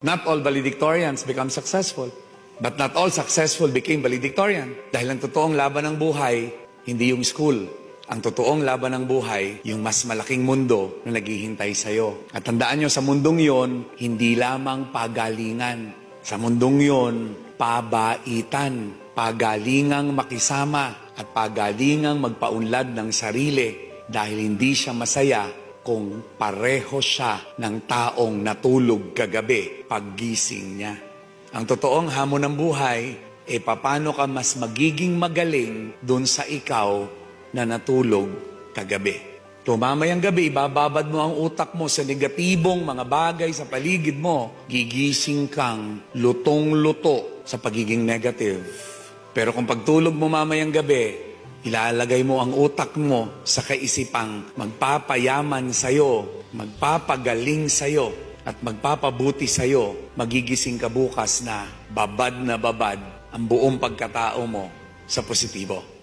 Not all valedictorians become successful, but not all successful became valedictorian. Dahil ang totoong laban ng buhay, hindi yung school. Ang totoong laban ng buhay, yung mas malaking mundo na naghihintay sa'yo. At tandaan nyo, sa mundong yon, hindi lamang pagalingan. Sa mundong yon, pabaitan. Pagalingang makisama at pagalingang magpaunlad ng sarili dahil hindi siya masaya kung pareho siya ng taong natulog kagabi paggising niya. Ang totoong hamon ng buhay, paano ka mas magiging magaling dun sa ikaw na natulog kagabi. Mamayang gabi, ibababad mo ang utak mo sa negatibong mga bagay sa paligid mo, gigising kang lutong-luto sa pagiging negative. Pero kung pagtulog mo mamayang gabi, ilalagay mo ang utak mo sa kaisipang magpapayaman sa'yo, magpapagaling sa'yo, at magpapabuti sa'yo, magigising ka bukas na babad ang buong pagkatao mo sa positibo.